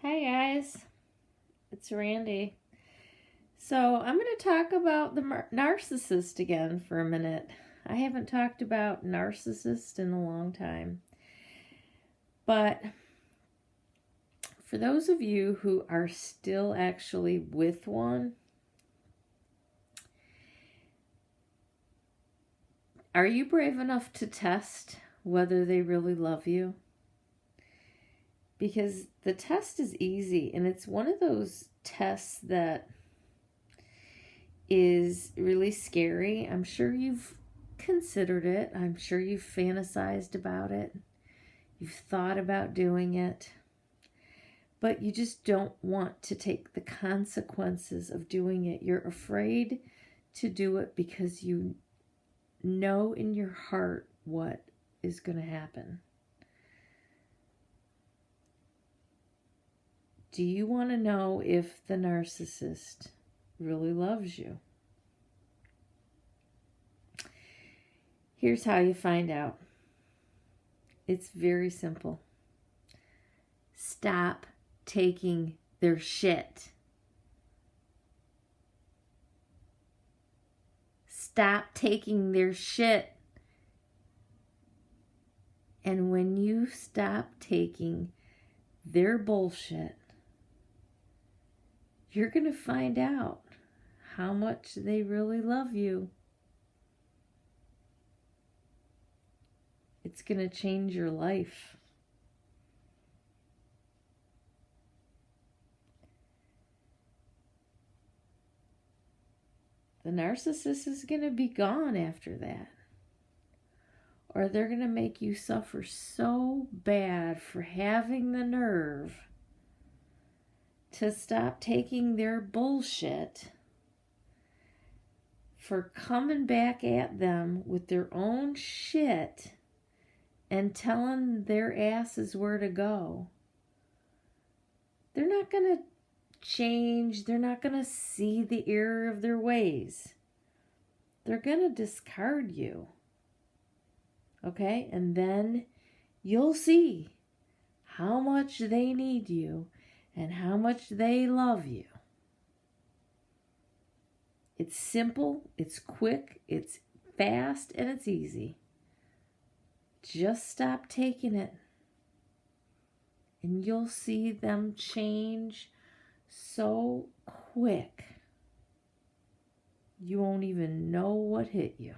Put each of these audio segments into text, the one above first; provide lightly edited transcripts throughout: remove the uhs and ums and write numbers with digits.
Hi guys, it's Randy. So I'm going to talk about the narcissist again for a minute. I haven't talked about narcissist in a long time. But for those of you who are still actually with one, are you brave enough to test whether they really love you? Because the test is easy, and it's one of those tests that is really scary. I'm sure you've considered it. I'm sure you've fantasized about it. You've thought about doing it. But you just don't want to take the consequences of doing it. You're afraid to do it because you know in your heart what is going to happen. Do you want to know if the narcissist really loves you? Here's how you find out. It's very simple. Stop taking their shit. Stop taking their shit. And when you stop taking their bullshit, you're going to find out how much they really love you. It's going to change your life. The narcissist is going to be gone after that. Or they're going to make you suffer so bad for having the nerve to stop taking their bullshit, for coming back at them with their own shit and telling their asses where to go. They're not going to change. They're not going to see the error of their ways. They're going to discard you. Okay? And then you'll see how much they need you and how much they love you. It's simple, it's quick, it's fast, and it's easy. Just stop taking it, and you'll see them change so quick. You won't even know what hit you.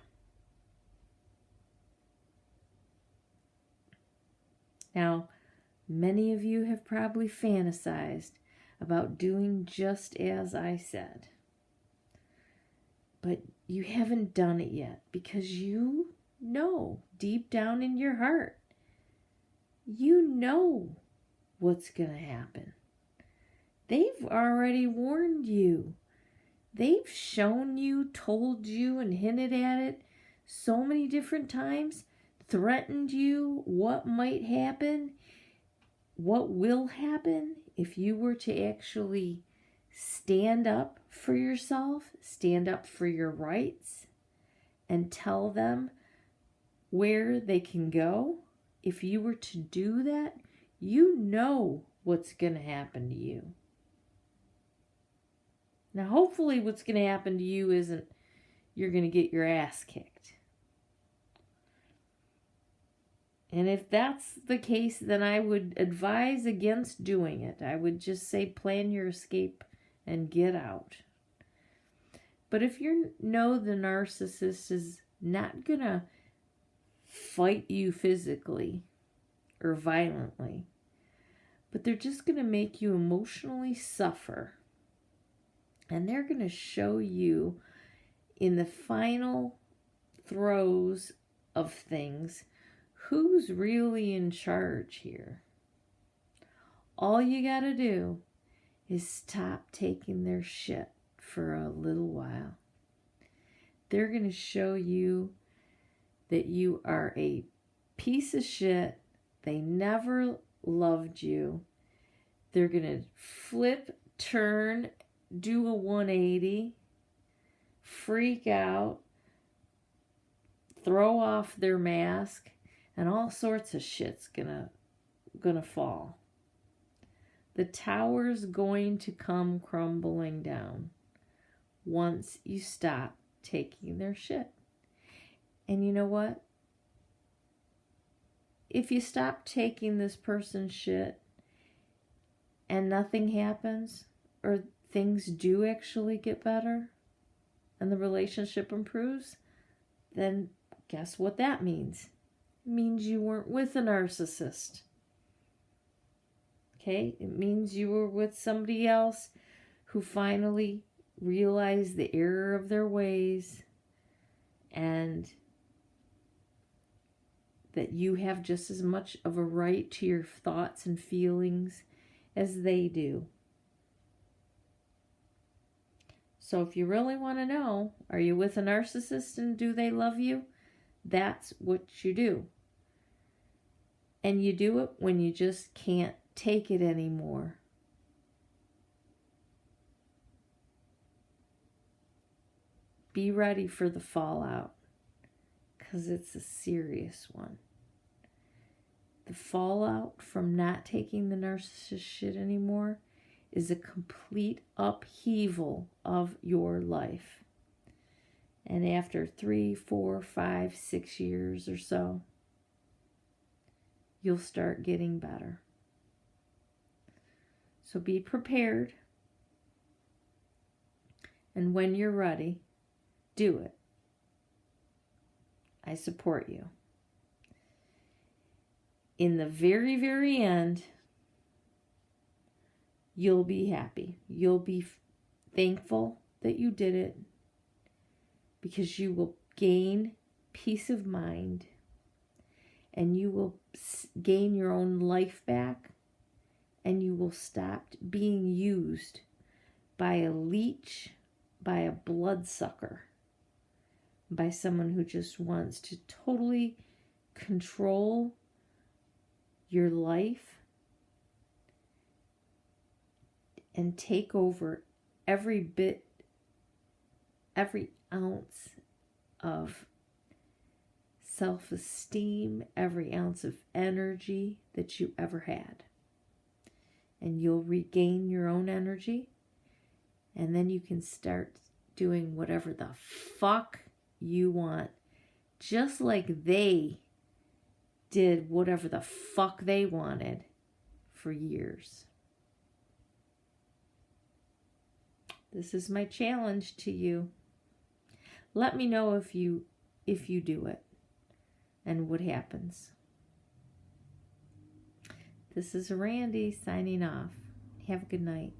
Now, many of you have probably fantasized about doing just as I said. But you haven't done it yet because you know deep down in your heart, you know what's going to happen. They've already warned you. They've shown you, told you, and hinted at it so many different times, threatened you what might happen, what will happen if you were to actually stand up for yourself, stand up for your rights, and tell them where they can go. If you were to do that, you know what's going to happen to you. Now, hopefully what's going to happen to you isn't you're going to get your ass kicked. And if that's the case, then I would advise against doing it. I would just say plan your escape and get out. But if you know the narcissist is not going to fight you physically or violently, but they're just going to make you emotionally suffer, and they're going to show you in the final throes of things who's really in charge here. All you got to do is stop taking their shit for a little while. They're going to show you that you are a piece of shit. They never loved you. They're going to flip, turn, do a 180, freak out, throw off their mask, and all sorts of shit's gonna fall. The tower's going to come crumbling down once you stop taking their shit. And you know what? If you stop taking this person's shit and nothing happens, or things do actually get better and the relationship improves, then guess what that means? It means you weren't with a narcissist. Okay? It means you were with somebody else who finally realized the error of their ways and that you have just as much of a right to your thoughts and feelings as they do. So if you really want to know, are you with a narcissist and do they love you? That's what you do. And you do it when you just can't take it anymore. Be ready for the fallout, because it's a serious one. The fallout from not taking the narcissist shit anymore is a complete upheaval of your life. And after 3, 4, 5, 6 years or so, you'll start getting better. So be prepared. And when you're ready, do it. I support you. In the very, very end, you'll be happy. You'll be thankful that you did it, because you will gain peace of mind and you will gain your own life back, and you will stop being used by a leech, by a bloodsucker, by someone who just wants to totally control your life and take over every bit, every ounce of self-esteem, every ounce of energy that you ever had. And you'll regain your own energy, and then you can start doing whatever the fuck you want, just like they did whatever the fuck they wanted for years. This is my challenge to you. Let me know if you do it and what happens. This is Randy signing off. Have a good night.